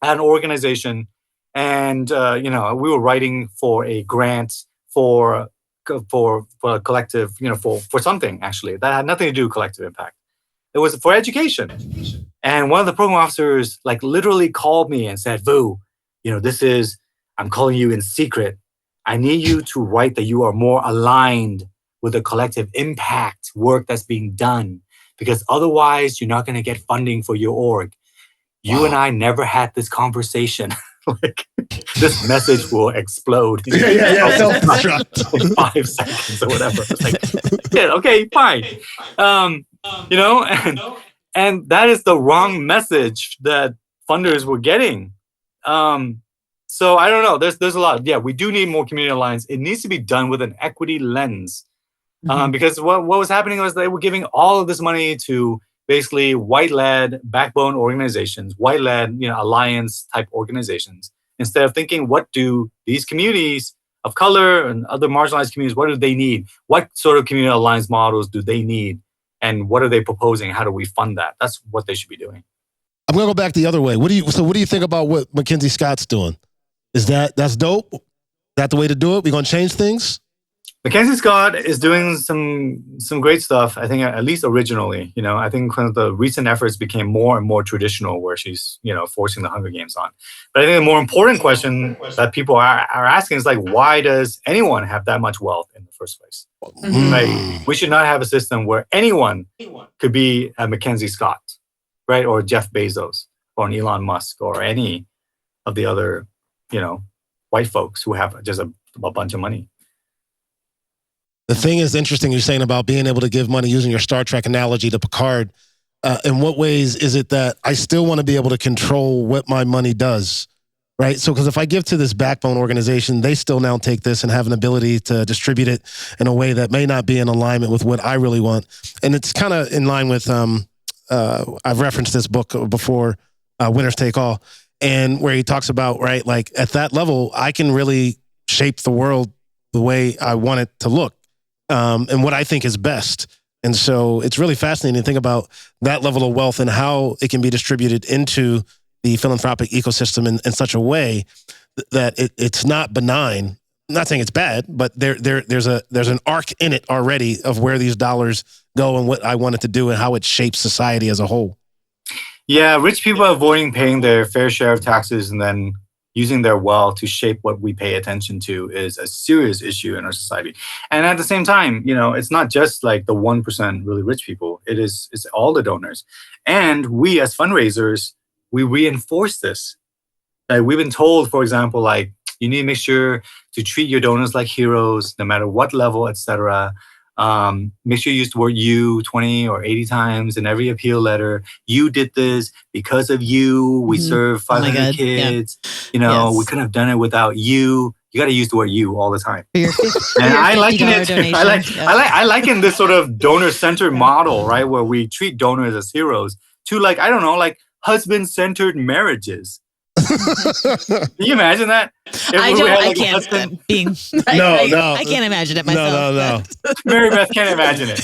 at an organization and, we were writing for a grant for a collective, for something actually that had nothing to do with Collective Impact. It was for education. And one of the program officers like literally called me and said, Vu, I'm calling you in secret. I need you to write that you are more aligned with the collective impact work that's being done, because otherwise you're not going to get funding for your org. You and I never had this conversation. Like, this message will explode. Self-destruct. In 5 seconds or whatever. It's like, yeah, okay, fine. And that is the wrong message that funders were getting. So I don't know. There's a lot. Yeah, we do need more community alliance. It needs to be done with an equity lens. Because what was happening was they were giving all of this money to basically white-led backbone organizations, white-led, alliance type organizations, instead of thinking, what do these communities of color and other marginalized communities, what do they need? What sort of community alliance models do they need? And what are they proposing? How do we fund that? That's what they should be doing. I'm gonna go back the other way. What do you think about what Mackenzie Scott's doing? That's dope? Is that the way to do it? We're gonna change things? Mackenzie Scott is doing some great stuff, I think, at least originally. I think kind of the recent efforts became more and more traditional, where she's, forcing the Hunger Games on. But I think the more important question that people are asking is like, why does anyone have that much wealth in the first place? Like, we should not have a system where anyone could be a Mackenzie Scott, right? Or Jeff Bezos, or an Elon Musk, or any of the other, white folks who have just a bunch of money. The thing is interesting, you're saying about being able to give money using your Star Trek analogy to Picard. In what ways is it that I still want to be able to control what my money does, right? So, because if I give to this backbone organization, they still now take this and have an ability to distribute it in a way that may not be in alignment with what I really want. And it's kind of in line with, I've referenced this book before, Winners Take All, and where he talks about, right, like at that level, I can really shape the world the way I want it to look. And what I think is best. And so it's really fascinating to think about that level of wealth and how it can be distributed into the philanthropic ecosystem in such a way that it's not benign. I'm not saying it's bad, but there's an arc in it already of where these dollars go and what I want it to do and how it shapes society as a whole. Yeah, rich people avoiding paying their fair share of taxes and then using their wealth to shape what we pay attention to is a serious issue in our society. And at the same time, it's not just like the 1% really rich people. It's all the donors. And we as fundraisers, we reinforce this. Like, we've been told, for example, like, you need to make sure to treat your donors like heroes, no matter what level, etc. Make sure you use the word you 20 or 80 times in every appeal letter. You did this because of you. We serve 500 kids. Yeah. We couldn't have done it without you. You got to use the word you all the time. And I liken it. I liken this sort of donor-centered model, right, where we treat donors as heroes, to like, I don't know, like husband-centered marriages. Can you imagine that? I can't imagine it myself. No. Marybeth can't imagine it.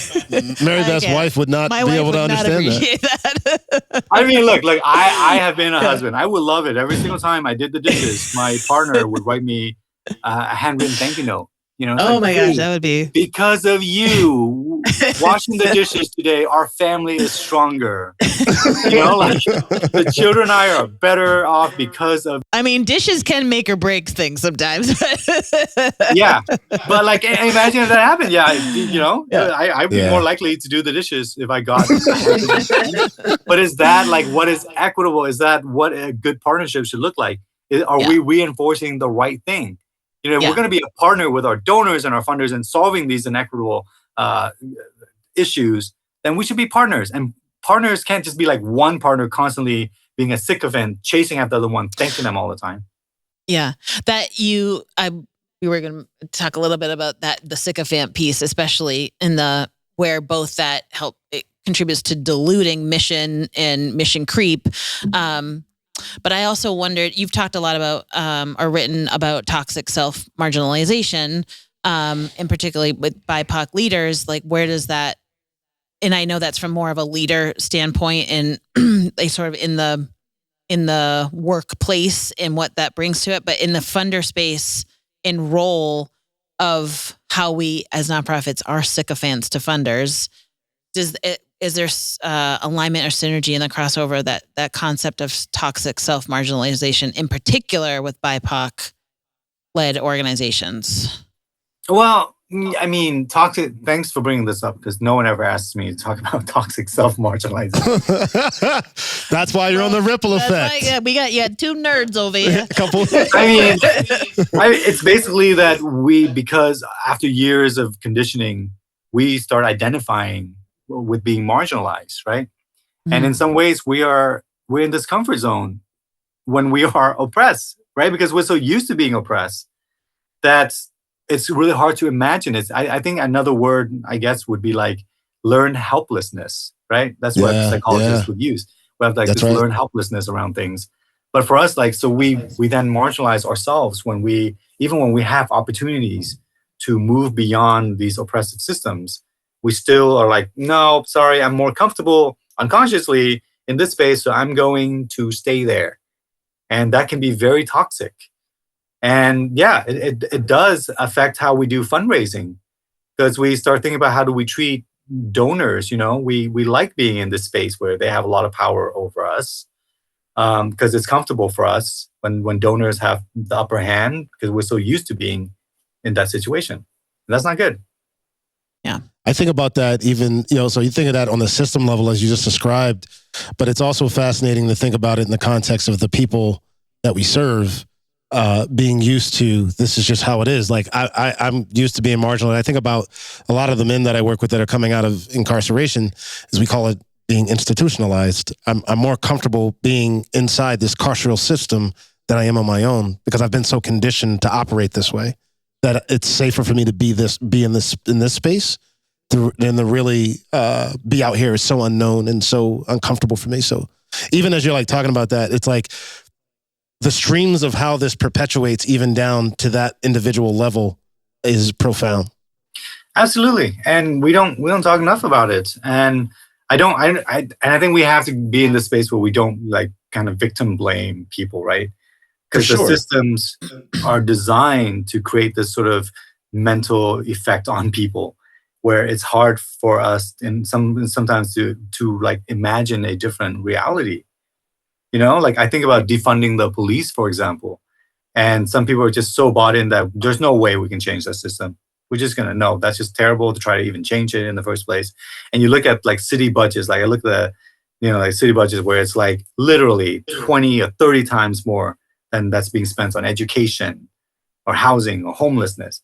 Marybeth's wife would not be able to understand that. I mean, look, like I have been a husband. I would love it. Every single time I did the dishes, my partner would write me a handwritten thank you note. Oh my gosh, that would be because of you washing the dishes today. Our family is stronger. Like the children and I are better off because of. I mean, dishes can make or break things sometimes. Yeah, but like, imagine if that happened. Yeah, I'd be more likely to do the dishes if I got. But is that like what is equitable? Is that what a good partnership should look like? Are we reinforcing the right thing? If we're going to be a partner with our donors and our funders in solving these inequitable issues, then we should be partners. And partners can't just be like one partner constantly being a sycophant, chasing after the other one, thanking them all the time. Yeah, we were going to talk a little bit about that, the sycophant piece, especially where both that it contributes to diluting mission and mission creep. But I also wondered, you've talked a lot about, or written about toxic self-marginalization, and particularly with BIPOC leaders, like where does that, and I know that's from more of a leader standpoint and they sort of in the workplace and what that brings to it, but in the funder space and role of how we as nonprofits are sycophants to funders, is there alignment or synergy in the crossover that concept of toxic self-marginalization, in particular with BIPOC-led organizations? Well, I mean, toxic. Thanks for bringing this up because no one ever asks me to talk about toxic self-marginalization. That's why you're on the ripple effect. Why, we got two nerds over here. I mean, it's basically that because after years of conditioning, we start identifying with being marginalized, right? Mm-hmm. And in some ways, we're in this comfort zone when we are oppressed, right? Because we're so used to being oppressed that it's really hard to imagine. I think another word, I guess, would be like learned helplessness, right? That's what psychologists would use. We have like learned helplessness around things. But for us, like, so we then marginalize ourselves when we have opportunities to move beyond these oppressive systems. We still are like, no, sorry, I'm more comfortable unconsciously in this space, so I'm going to stay there. And that can be very toxic. And yeah, it does affect how we do fundraising because we start thinking about how do we treat donors. You know, we like being in this space where they have a lot of power over us because it's comfortable for us when donors have the upper hand because we're so used to being in that situation. And that's not good. Yeah. I think about that even, so you think of that on the system level as you just described, but it's also fascinating to think about it in the context of the people that we serve. Being used to, this is just how it is. Like I'm used to being marginal. And I think about a lot of the men that I work with that are coming out of incarceration, as we call it, being institutionalized. I'm more comfortable being inside this carceral system than I am on my own because I've been so conditioned to operate this way that it's safer for me to be in this space than to really be out here is so unknown and so uncomfortable for me. So even as you're like talking about that, it's like the streams of how this perpetuates even down to that individual level is profound. Absolutely. And we don't talk enough about it. And I think we have to be in this space where we don't like kind of victim blame people, right? Because the systems are designed to create this sort of mental effect on people where it's hard for us and sometimes to like imagine a different reality. You know, like I think about defunding the police, for example, and some people are just so bought in that there's no way we can change that system. We're just going to know that's just terrible to try to even change it in the first place. And you look at like city budgets, like I look at like city budgets where it's like literally 20 or 30 times more than that's being spent on education or housing or homelessness.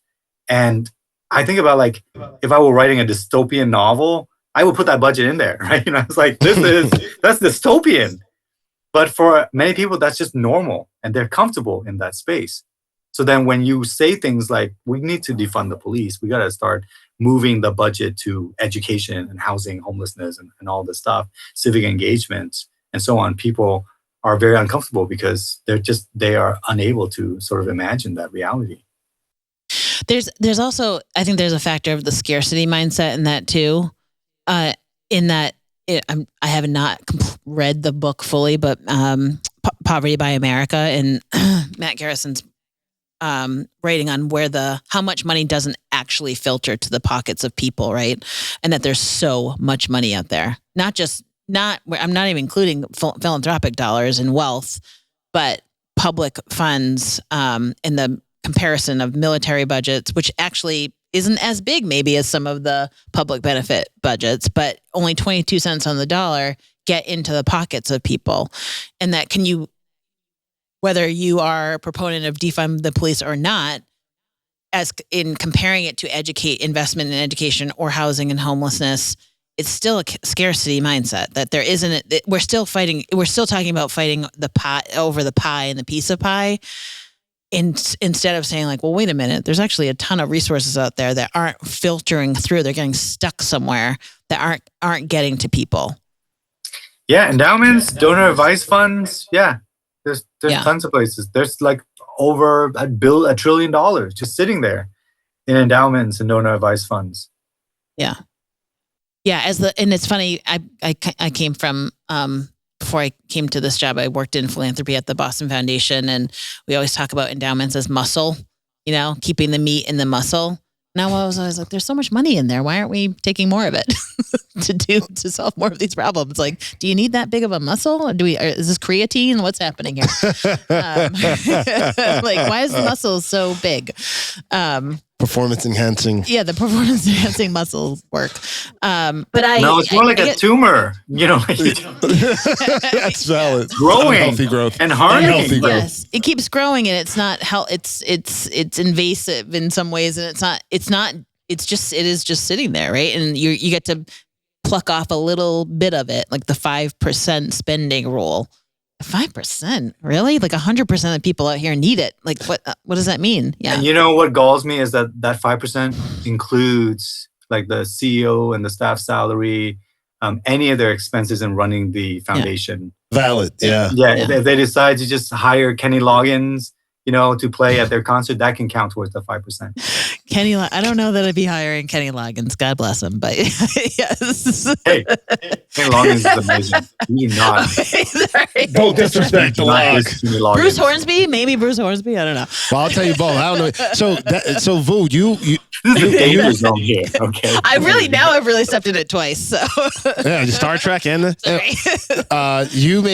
And I think about like, if I were writing a dystopian novel, I would put that budget in there, right? It's like, that's dystopian. But for many people, that's just normal and they're comfortable in that space. So then when you say things like, we need to defund the police, we got to start moving the budget to education and housing, homelessness, and all this stuff, civic engagement, and so on. People are very uncomfortable because they are unable to sort of imagine that reality. There's also, I think there's a factor of the scarcity mindset in that too, in that I have not read the book fully, but Poverty by America and Matt Garrison's writing on how much money doesn't actually filter to the pockets of people, right? And that there's so much money out there. I'm not even including philanthropic dollars and wealth, but public funds in the comparison of military budgets, which actually isn't as big maybe as some of the public benefit budgets, but only 22 cents on the dollar get into the pockets of people. And that whether you are a proponent of defund the police or not, as in comparing it to investment in education or housing and homelessness, it's still a scarcity mindset that there isn't. We're still fighting. We're still talking about fighting the pie over the pie and the piece of pie. Instead of saying like, well, wait a minute, there's actually a ton of resources out there that aren't filtering through. They're getting stuck somewhere that aren't getting to people. Yeah, endowments, donor advice funds. Yeah, there's tons of places. There's like over $1 trillion just sitting there in endowments and donor advice funds. Yeah. Yeah, and it's funny, I came from, before I came to this job, I worked in philanthropy at the Boston Foundation, and we always talk about endowments as muscle, keeping the meat in the muscle. Now I was always like, there's so much money in there. Why aren't we taking more of it to solve more of these problems? Like, do you need that big of a muscle? Or is this creatine? What's happening here? Like, why is the muscle so big? Performance enhancing. Yeah, the performance enhancing muscles work. No, it's more like a tumor. That's valid. Growing, unhealthy growth, and harming. Unhealthy growth. Yes, it keeps growing, and it's not it's invasive in some ways, and it is just sitting there, right? And you get to pluck off a little bit of it, like the 5% spending rule. 5%, really? Like 100% of people out here need it. Like, what does that mean? Yeah. And what galls me is that 5% includes like the CEO and the staff salary, any of their expenses in running the foundation. Valid. Yeah. If they decide to just hire Kenny Loggins, to play at their concert, that can count towards the 5%. I don't know that I'd be hiring Kenny Loggins. God bless him, but yes. Hey, Kenny Loggins is amazing. You not. Don't disrespect the log. Bruce Hornsby? Maybe Bruce Hornsby? I don't know. Well, I'll tell you both. I don't know. So Vu, you danger zone here. Okay. I've really stepped in it twice. So yeah, Star Trek and you're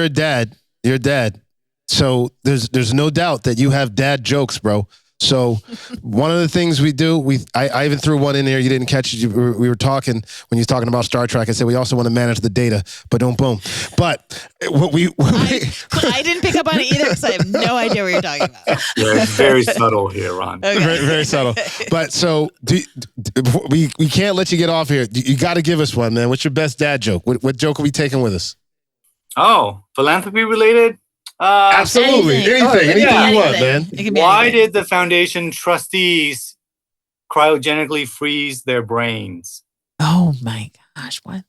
a dad. You're a dad. So there's no doubt that you have dad jokes, bro. So one of the things we do, I even threw one in there. You didn't catch it. We were talking when you were talking about Star Trek. I said we also want to manage the data, but boom. But I didn't pick up on it either because I have no idea what you're talking about. Yeah, it's very subtle here, Ron. Okay. Very, very subtle. But so we can't let you get off here. You got to give us one, man. What's your best dad joke? What joke are we taking with us? Oh, philanthropy related. Absolutely. Anything you want, man. Why did the foundation trustees cryogenically freeze their brains? Oh my gosh, what?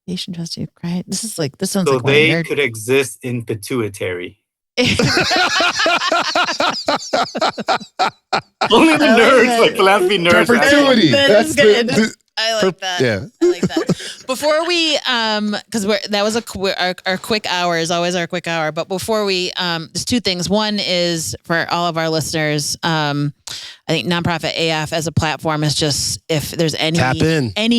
Foundation trustee cry. This sounds so like they could exist in pituitary. Only the nerds, like philanthropy nerds. Perpetuity. That's good. I like that. Yeah. I like that. Before we, because that was our quick hour is always our quick hour. But before we, there's two things. One is for all of our listeners. I think NonprofitAF as a platform is just, if there's any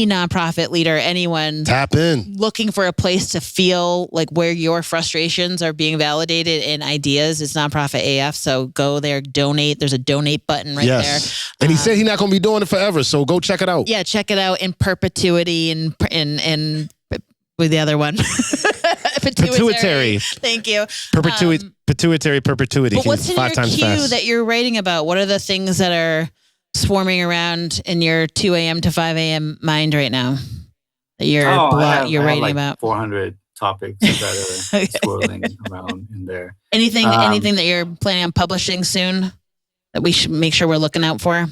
nonprofit leader, anyone tap in looking for a place to feel like where your frustrations are being validated in ideas, is NonprofitAF. So go there, donate. There's a donate button right there. And he said he's not going to be doing it forever. So go check it out. Yeah, check it out in perpetuity and with the other one. Pituitary. Thank you. Pituitary perpetuity. But what's in your queue that you're writing about? What are the things that are swarming around in your 2 a.m. to 5 a.m. mind right now that you're writing about? 400 topics that are swirling around in there. Anything that you're planning on publishing soon that we should make sure we're looking out for?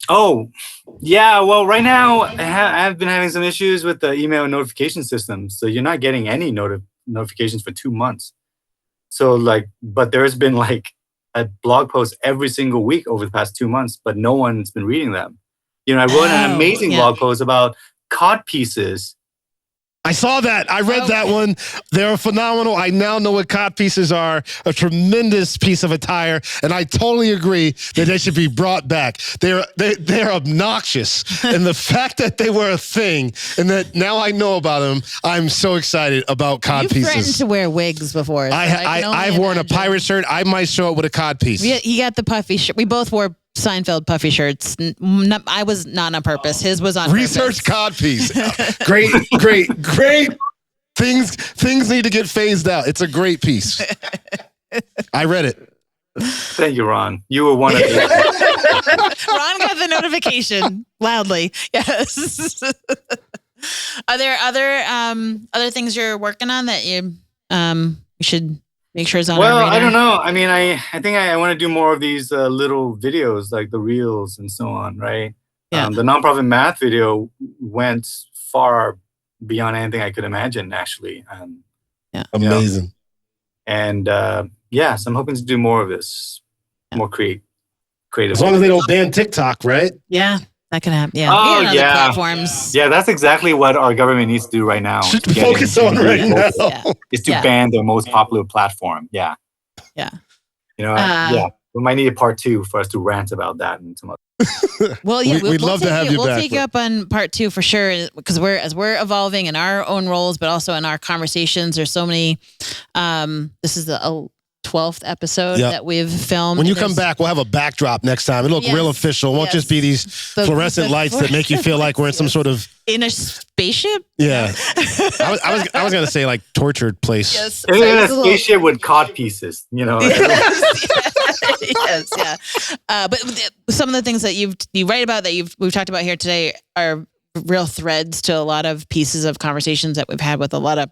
Oh, yeah. Well, right now I've been having some issues with the email and notification system. So you're not getting any notifications for 2 months. So but there's been a blog post every single week over the past 2 months, but no one's been reading them. I wrote an amazing blog post about cod pieces. I saw that. I read that one. They're phenomenal. I now know what cod pieces are. A tremendous piece of attire, and I totally agree that they should be brought back. They're obnoxious, and the fact that they were a thing, and that now I know about them, I'm so excited about cod pieces. You've threatened to wear wigs before. So I've worn a pirate shirt. I might show up with a cod piece. He got the puffy shirt. We both wore Seinfeld puffy shirts. I was not on purpose. His was on research purpose. Cod piece. Great. Things need to get phased out. It's a great piece. I read it. Thank you, Ron. You were one of the Ron got the notification loudly. Yes. Are there other things you're working on that you should make sure is on our radar? I don't know. I mean, I think I want to do more of these little videos, like the reels and so on, right? Yeah. The nonprofit math video went far beyond anything I could imagine, actually. Amazing. And so I'm hoping to do more of this, more creative. As long as they don't ban TikTok, right? Yeah, that can happen. Yeah. Oh, other platforms. Yeah, that's exactly what our government needs to do right now. Should focus on right now. Is to ban their most popular platform. Yeah. Yeah. We might need a part 2 for us to rant about that and some other. Well, yeah, we'd love to have you back. We'll take you up on part 2 for sure, because we're evolving in our own roles, but also in our conversations. There's so many. This is the 12th episode that we've filmed. When you come back, we'll have a backdrop next time. It'll look real official. It won't just be these fluorescent lights that make you feel like we're in some sort of in a spaceship. Yeah, I was gonna say like tortured place. Yes, in a spaceship with cod pieces. Yes, yeah. But some of the things that you write about that we've talked about here today are real threads to a lot of pieces of conversations that we've had with a lot of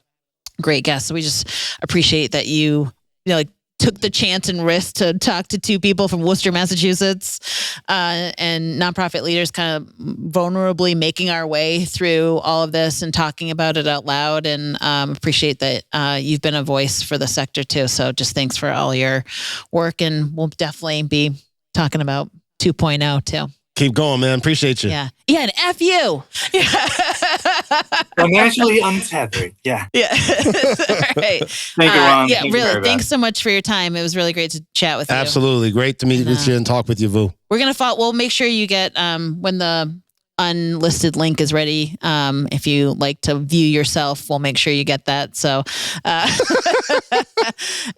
great guests. So we just appreciate that you took the chance and risk to talk to 2 people from Worcester, Massachusetts, and nonprofit leaders kind of vulnerably making our way through all of this and talking about it out loud. And appreciate that you've been a voice for the sector too. So just thanks for all your work, and we'll definitely be talking about 2.0 too. Keep going, man. Appreciate you. Yeah, and F you. Financially untethered. Yeah. Yeah. All right. Thank you, Ron. Yeah, really. Thanks so much for your time. It was really great to chat with you. Absolutely. Great to meet with you and talk with you, Vu. We're going to follow. We'll make sure you get, when the unlisted link is ready, if you like to view yourself, we'll make sure you get that. So,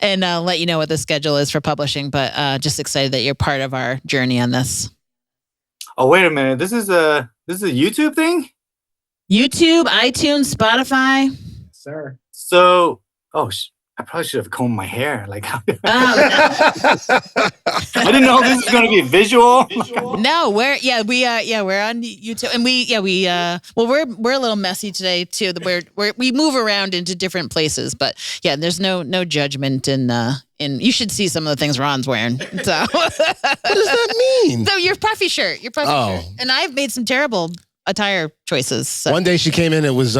and I'll let you know what the schedule is for publishing, but just excited that you're part of our journey on this. Oh, wait a minute. This is a YouTube thing? YouTube, iTunes, Spotify. Sir. So, I probably should have combed my hair. Like, I didn't know this was going to be visual. No, we're on YouTube, and we're a little messy today too. We move around into different places, but yeah, there's no judgment in you should see some of the things Ron's wearing. So what does that mean? So your puffy shirt, shirt, and I've made some terrible attire choices. So. One day she came in, it was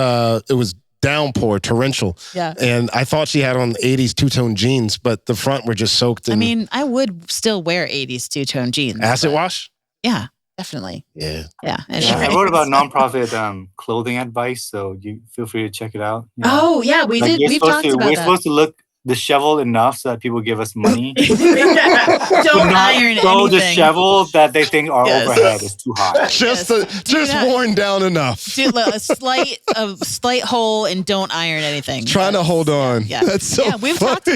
downpour, torrential. Yeah. And I thought she had on 80s two-tone jeans, but the front were just soaked in. I mean, I would still wear 80s two-tone jeans. Acid wash? Yeah, definitly. Yeah. Yeah. I wrote about nonprofit clothing advice, so you feel free to check it out. Oh, yeah, we did. We've talked about that. We're supposed to look disheveled enough so that people give us money. Don't iron so anything. Disheveled that they think our overhead is too high. Just worn down enough. Do a slight hole and don't iron anything. Trying to hold on. Yeah. That's so we've talked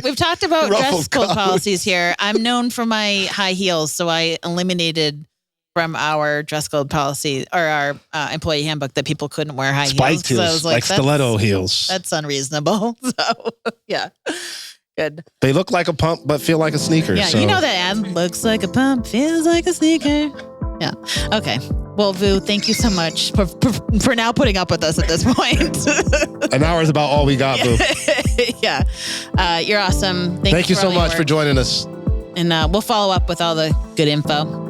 about dress code policies here. I'm known for my high heels, so I eliminated from our dress code policy or our employee handbook that people couldn't wear high spiked heels. heels, like stiletto heels. That's unreasonable. So yeah. Good. They look like a pump, but feel like a sneaker. Yeah, so. you know that ad. Looks like a pump, feels like a sneaker. Yeah. Okay. Well, Vu, thank you so much for now putting up with us at this point. An hour is about all we got, Vu. Yeah. You're awesome. Thank you so much for joining us. And we'll follow up with all the good info.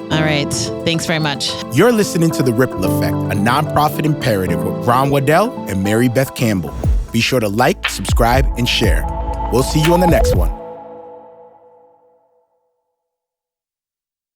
All right. Thanks very much. You're listening to The Ripple Effect, a nonprofit imperative with Ron Waddell and Marybeth Campbell. Be sure to like, subscribe, and share. We'll see you on the next one.